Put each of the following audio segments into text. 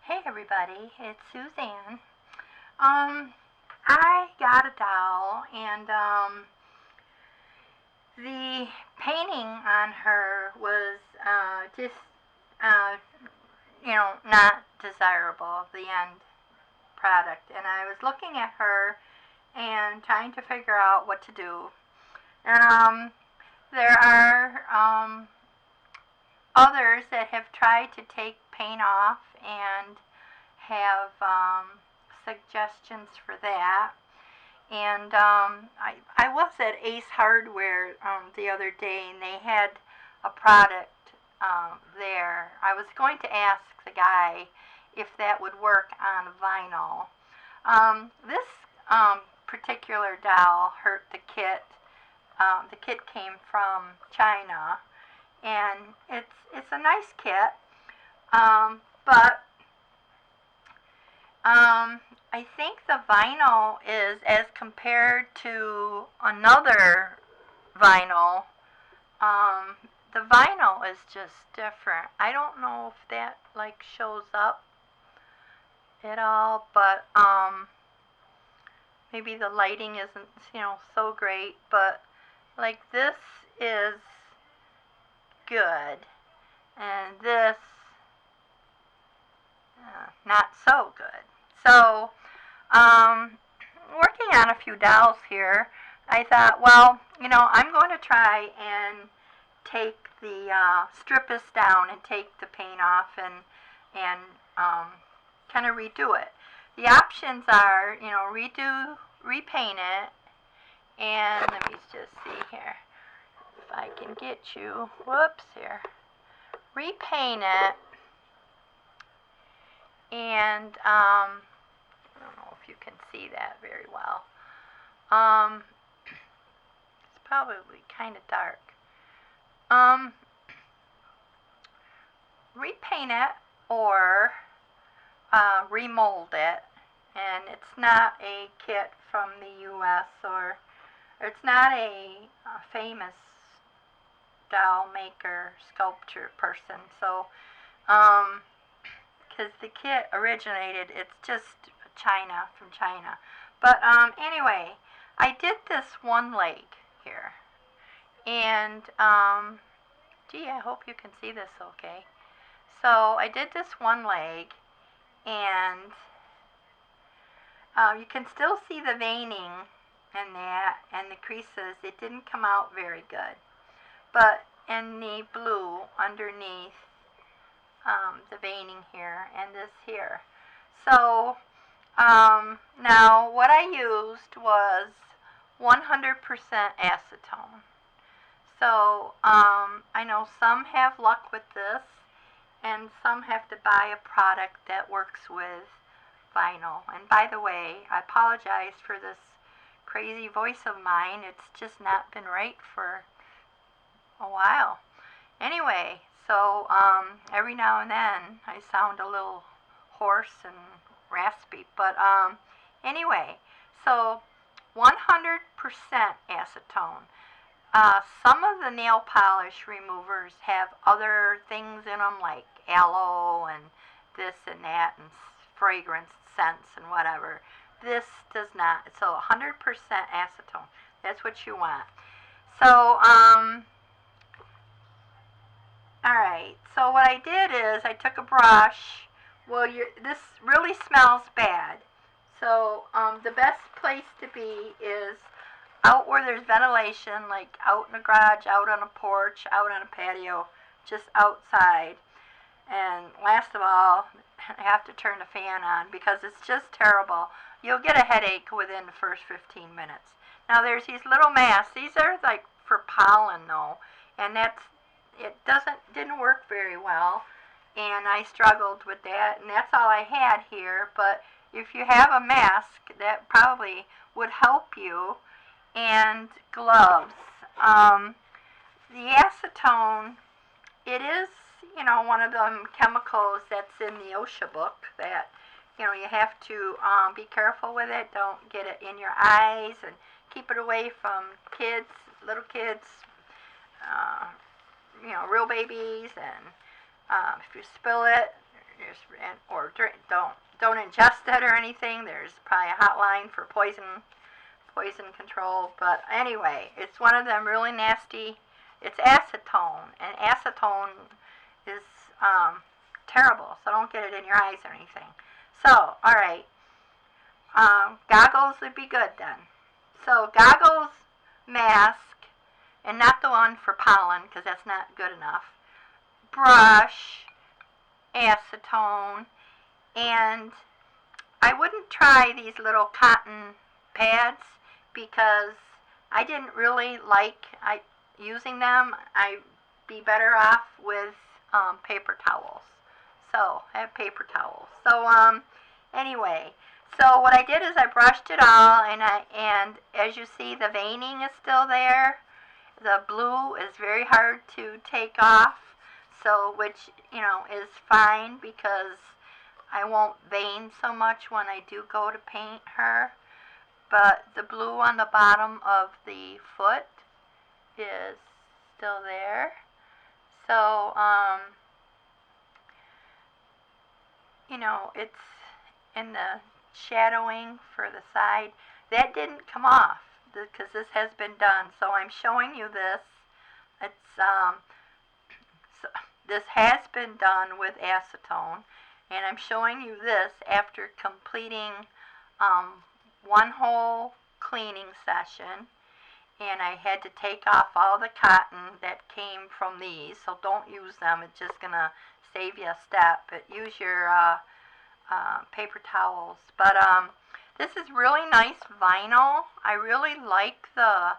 Hey everybody, it's Suzanne. I got a doll and the painting on her was just, uh, not desirable, the end product. And I was looking at her and trying to figure out what to do. And there are others that have tried to take paint off and have suggestions for that. And I was at Ace Hardware the other day, and they had a product there. I was going to ask the guy if that would work on vinyl. This particular doll hurt the kit. The kit came from China, and it's a nice kit, but I think the vinyl is, as compared to another vinyl, um, the vinyl is just different. I don't know if that like shows up at all, but maybe the lighting isn't so great. But like this is good, and this not so good. So, working on a few dolls here, I thought, well, I'm going to try and take the strip this down and take the paint off and kind of redo it. The options are, repaint it, and let me just see here if I can get you. Whoops, here. Repaint it, and I don't know if you can see that very well. It's probably kind of dark. Repaint it or remold it, and it's not a kit from the U.S. or it's not a famous doll maker, sculpture person. So, because the kit originated, it's just China, from China. But anyway, I did this one leg here, and gee, I hope you can see this okay. So I did this one leg, and you can still see the veining and that, and the creases. It didn't come out very good. But in the blue underneath the veining here and this here. So now what I used was 100% acetone. So I know some have luck with this, and some have to buy a product that works with vinyl. And by the way, I apologize for this crazy voice of mine. It's just not been right for a while. Anyway, so every now and then I sound a little hoarse and raspy. But anyway, so 100% acetone. Some of the nail polish removers have other things in them, like aloe and this and that, and fragrance scents and whatever. This does not. So 100% acetone. That's what you want. So, alright. So what I did is I took a brush. Well, this really smells bad. So the best place to be is out where there's ventilation, like out in a garage, out on a porch, out on a patio, just outside. And last of all, I have to turn the fan on because it's just terrible. You'll get a headache within the first 15 minutes. Now there's these little masks. These are like for pollen though, and didn't work very well. And I struggled with that, and that's all I had here. But if you have a mask, that probably would help you. And gloves. The acetone, it is, one of them chemicals that's in the OSHA book that, you have to be careful with it. Don't get it in your eyes, and keep it away from kids, little kids, real babies. And if you spill it, or don't ingest it or anything. There's probably a hotline for poison control. But anyway, it's one of them really nasty. It's acetone, and acetone is terrible. So don't get it in your eyes or anything. So, all right, goggles would be good then. So goggles, mask, and not the one for pollen because that's not good enough. Brush, acetone, and I wouldn't try these little cotton pads because I didn't really like using them. I'd be better off with paper towels. So I have paper towels. So anyway, so what I did is I brushed it all, and as you see, the veining is still there. The blue is very hard to take off, so which is fine because I won't vein so much when I do go to paint her. But the blue on the bottom of the foot is still there. So it's in the shadowing for the side. That didn't come off because this has been done. So I'm showing you this. It's so this has been done with acetone, and I'm showing you this after completing one whole cleaning session, and I had to take off all the cotton that came from these. So don't use them. It's just gonna save you a step. But use your paper towels. But this is really nice vinyl. I really like the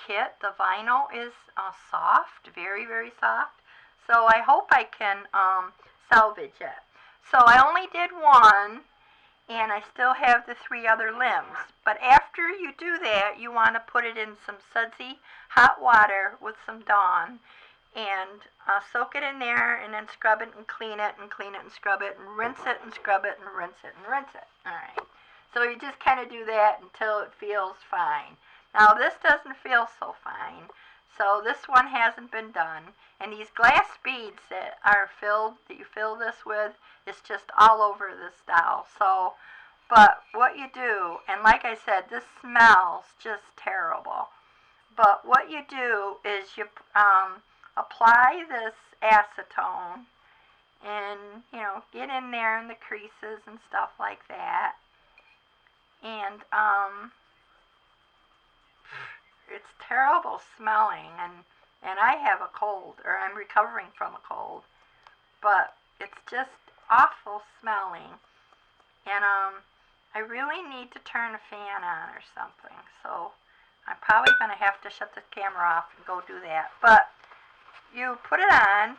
kit. The vinyl is soft, very, very soft. So I hope I can salvage it. So I only did one, and I still have the 3 other limbs. But after you do that, you want to put it in some sudsy hot water with some Dawn, and soak it in there, and then scrub it and clean it and clean it and scrub it and rinse it and scrub it and rinse it and rinse it. All right. So you just kind of do that until it feels fine. Now this doesn't feel so fine, so this one hasn't been done. And these glass beads that you fill this with, is just all over this doll. So, but what you do, and like I said, this smells just terrible. But what you do is you apply this acetone, and get in there in the creases and stuff like that. And it's terrible smelling, and I have a cold, or I'm recovering from a cold, but it's just awful smelling. And I really need to turn a fan on or something, so I'm probably going to have to shut the camera off and go do that. But you put it on,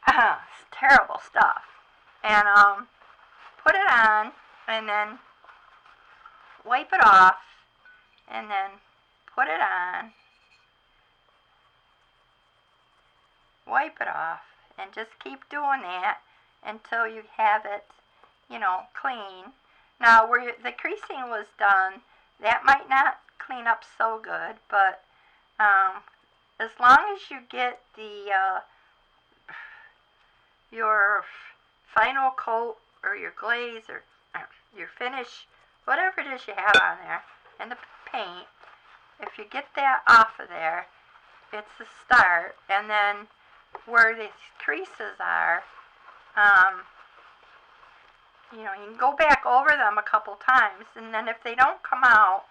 it's terrible stuff. And put it on, and then wipe it off, and then put it on, wipe it off, and just keep doing that until you have it, clean. Now, where the creasing was done, that might not clean up so good, but as long as you get your final coat or your glaze or your finish, whatever it is you have on there, and the paint, if you get that off of there, it's the start. And then where the creases are, you can go back over them a couple times, and then if they don't come out,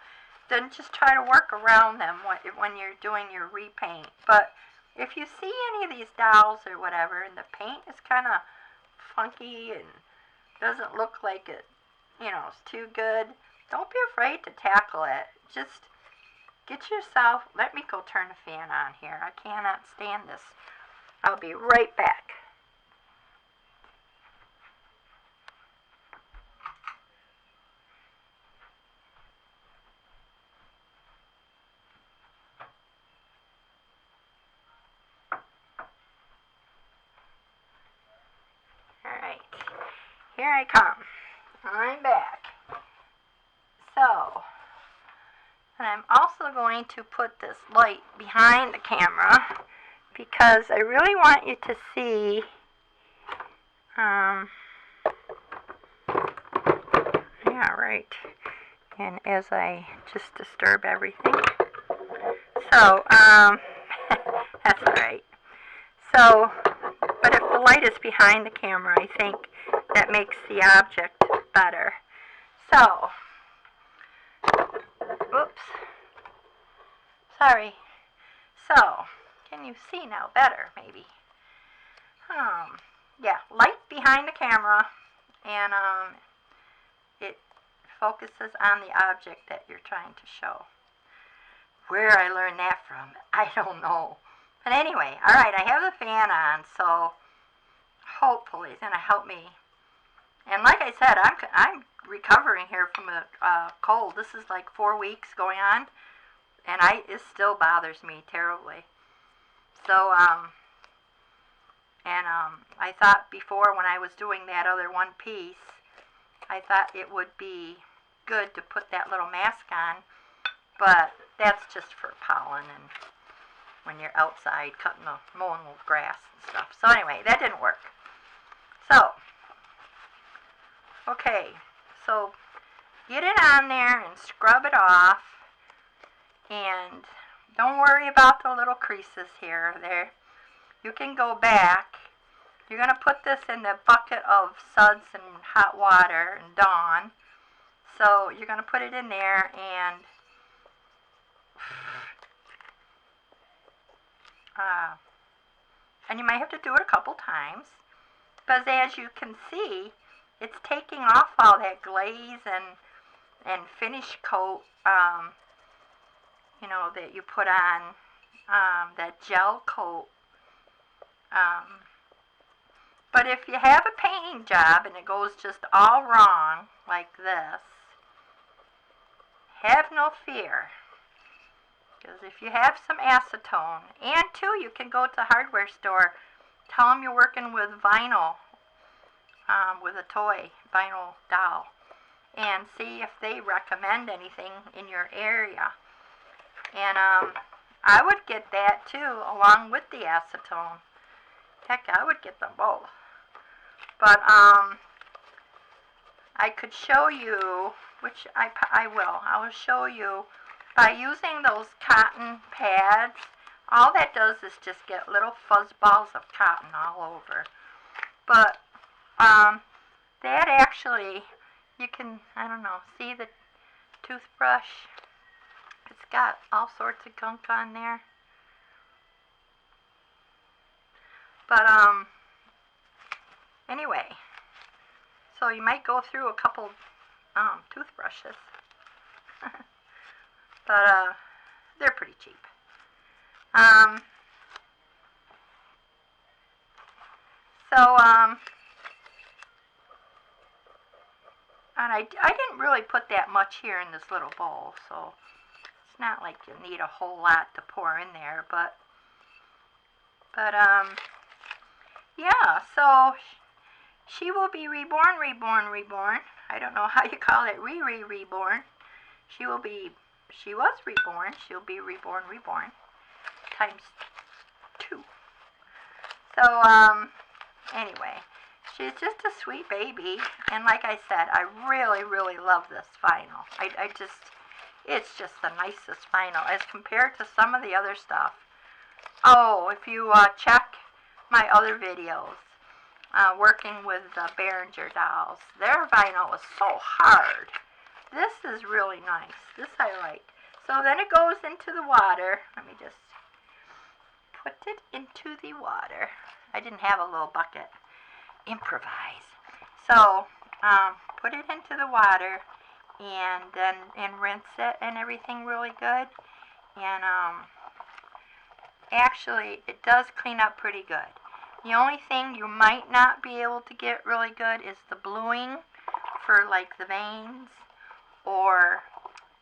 then just try to work around them when you're doing your repaint. But if you see any of these dolls or whatever, and the paint is kind of funky and doesn't look like it, it's too good, don't be afraid to tackle it. Just get yourself, let me go turn the fan on here. I cannot stand this. I'll be right back. Alright, here I come. I'm back. So, And I'm also going to put this light behind the camera because I really want you to see yeah, right. And as I just disturb everything. So, that's right. So, but if the light is behind the camera, I think that makes the object better. So, oops. Sorry. So, can you see now better, maybe? Yeah, light behind the camera, and it focuses on the object that you're trying to show. Where I learned that from, I don't know. But anyway, all right, I have the fan on, so hopefully it's going to help me. And like I said, I'm recovering here from a cold. This is like 4 weeks going on, and it still bothers me terribly. So, I thought before when I was doing that other one piece, I thought it would be good to put that little mask on, but that's just for pollen and when you're outside mowing the grass and stuff. So anyway, that didn't work. So, okay, so get it on there and scrub it off, and don't worry about the little creases here or there. You can go back. You're going to put this in the bucket of suds and hot water and Dawn. So you're going to put it in there, and you might have to do it a couple times, because as you can see, it's taking off all that glaze and finish coat, that you put on, that gel coat. But if you have a painting job and it goes just all wrong, like this, have no fear. Because if you have some acetone, and too, you can go to the hardware store, tell them you're working with vinyl, with a toy vinyl doll, and see if they recommend anything in your area. And I would get that too, along with the acetone. Heck, I would get them both. But I could show you, which I will. I will show you by using those cotton pads. All that does is just get little fuzz balls of cotton all over. But that actually, you can, I don't know, see the toothbrush? It's got all sorts of gunk on there. But anyway, so you might go through a couple toothbrushes. But they're pretty cheap. And I didn't really put that much here in this little bowl, so it's not like you need a whole lot to pour in there, but yeah, so she will be reborn, reborn, reborn. I don't know how you call it, reborn. She was reborn, she'll be reborn, reborn, times 2. So, anyway, she's just a sweet baby, and like I said, I really, really love this vinyl. It's just the nicest vinyl as compared to some of the other stuff. Oh, if you check my other videos, working with the Behringer dolls, their vinyl is so hard. This is really nice. This I like. So then it goes into the water. Let me just put it into the water. I didn't have a little bucket. Improvise. So put it into the water and rinse it and everything really good. And actually it does clean up pretty good. The only thing you might not be able to get really good is the bluing for like the veins, or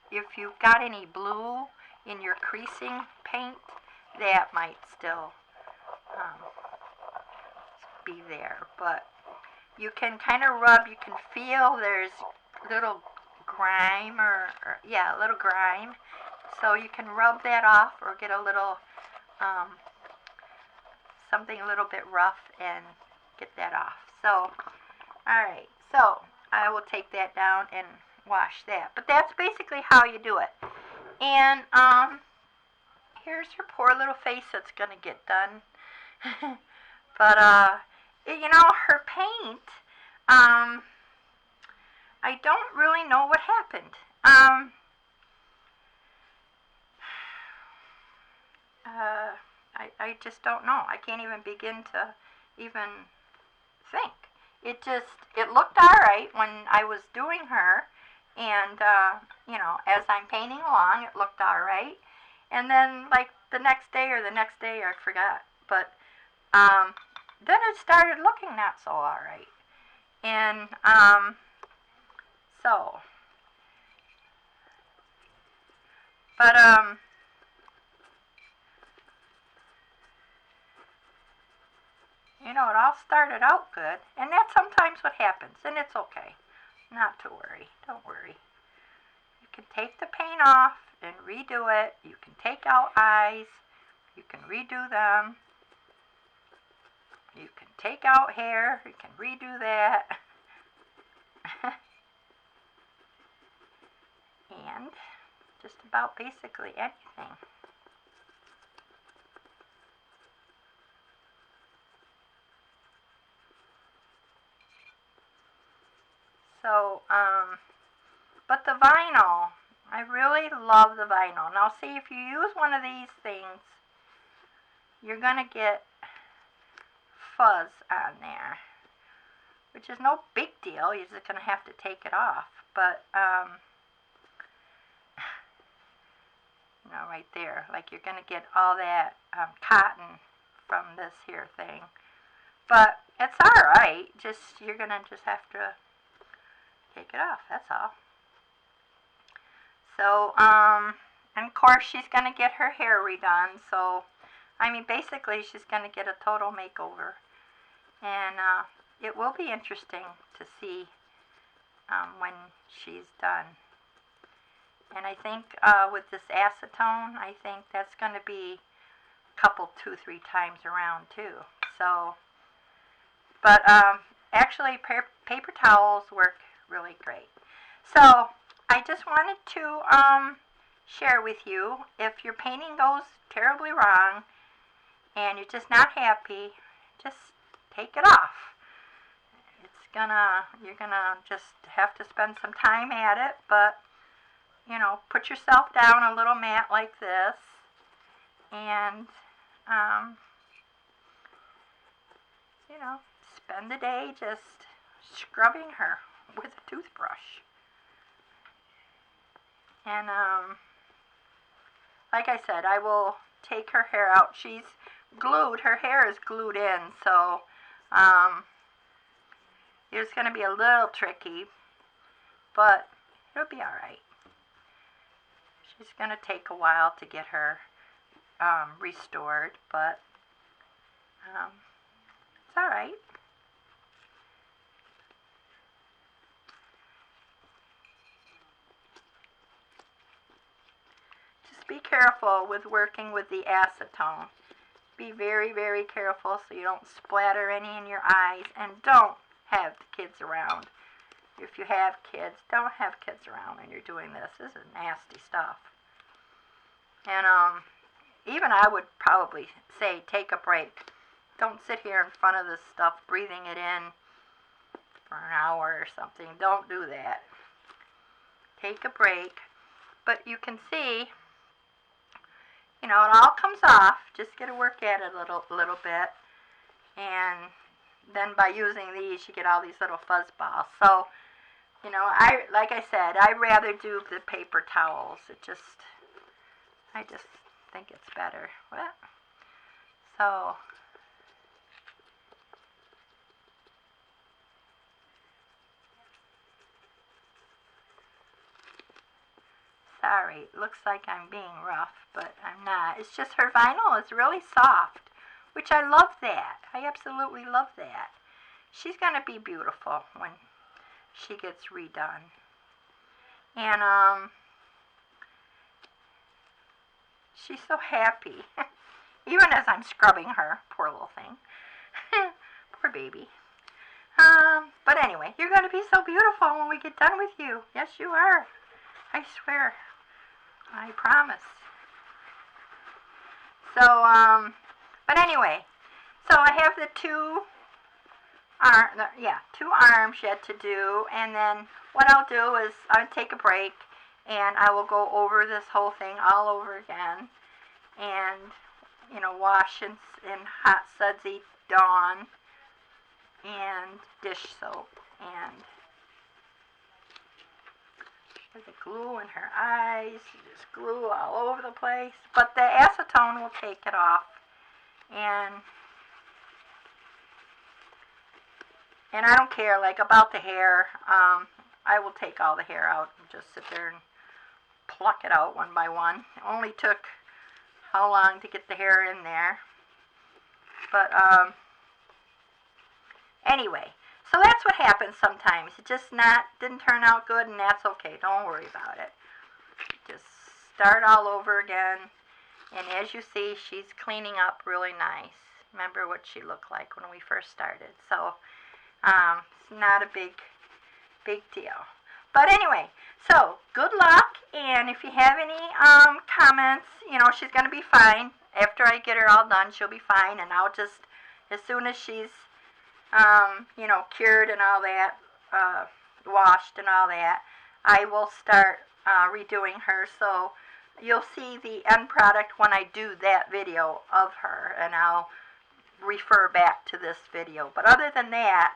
if you've got any blue in your creasing paint, that might still be there. But you can kind of rub, you can feel there's little grime or yeah, a little grime. So you can rub that off or get a little something a little bit rough and get that off. So, alright, so I will take that down and wash that. But that's basically how you do it. And here's her poor little face that's going to get done. But, you know, her paint, I don't really know what happened. I just don't know. I can't even begin to even think. It looked alright when I was doing her, and, you know, as I'm painting along, it looked alright. And then, like, the next day, I forgot, but, then it started looking not so alright. And, so, but, you know, it all started out good, and that's sometimes what happens, and it's okay. Not to worry. Don't worry. You can take the paint off and redo it. You can take out eyes. You can redo them. You can take out hair. You can redo that. And just about basically anything. So, but the vinyl, I really love the vinyl. Now see, if you use one of these things, you're going to get fuzz on there, which is no big deal. You're just going to have to take it off. But, you know, right there, like you're going to get all that cotton from this here thing. But it's alright, you're going to just have to take it off, that's all. So, and of course she's going to get her hair redone, so, I mean, basically she's going to get a total makeover. And it will be interesting to see when she's done. And I think with this acetone, I think that's going to be a couple, 2-3 times around too. So, but actually paper towels work really great. So I just wanted to share with you, if your painting goes terribly wrong and you're just not happy, just take it off. You're gonna just have to spend some time at it, but you know, put yourself down a little mat like this and you know, spend the day just scrubbing her with a toothbrush. And like I said, I will take her hair out. She's glued, her hair is glued in, so it's going to be a little tricky, but it'll be alright. She's going to take a while to get her restored, but it's alright. Just be careful with working with the acetone. Be very, very careful so you don't splatter any in your eyes, and don't have the kids around. If you have kids, don't have kids around when you're doing this. This is nasty stuff. And even I would probably say take a break. Don't sit here in front of this stuff breathing it in for an hour or something. Don't do that. Take a break. But you can see, you know, it all comes off. Just get to work at it a little bit. And then by using these, you get all these little fuzz balls. So, you know, like I said, I'd rather do the paper towels. I just think it's better. What? So, sorry, it looks like I'm being rough, but I'm not. It's just her vinyl is really soft, which I love that. I absolutely love that. She's going to be beautiful when she gets redone. And she's so happy, even as I'm scrubbing her. Poor little thing. Poor baby. But anyway, you're going to be so beautiful when we get done with you. Yes, you are. I swear. I promise. So, but anyway, so I have the two arms yet to do, and then what I'll do is I'll take a break, and I will go over this whole thing all over again, and, you know, wash in hot sudsy Dawn, and dish soap, and the glue in her eyes, just glue all over the place, but the acetone will take it off, and I don't care, like, about the hair. I will take all the hair out and just sit there and pluck it out one by one. It only took how long to get the hair in there. But, anyway, so that's what happens sometimes. It just didn't turn out good, and that's okay. Don't worry about it. Just start all over again. And as you see, she's cleaning up really nice. Remember what she looked like when we first started. So, it's not a big deal. But anyway, so good luck, and if you have any comments, you know, she's going to be fine. After I get her all done, she'll be fine, and I'll just, as soon as she's, you know, cured and all that, washed and all that, I will start redoing her. So you'll see the end product when I do that video of her, and I'll refer back to this video. But other than that,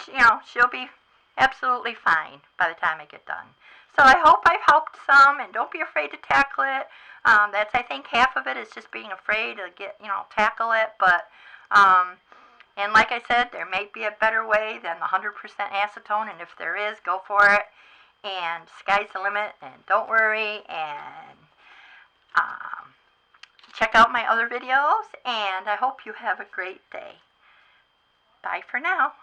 you know, she'll be absolutely fine by the time I get done. So I hope I've helped some, and don't be afraid to tackle it. That's, I think, half of it is just being afraid to tackle it. But, and like I said, there may be a better way than the 100% acetone, and if there is, go for it. And sky's the limit, and don't worry, and check out my other videos, and I hope you have a great day. Bye for now.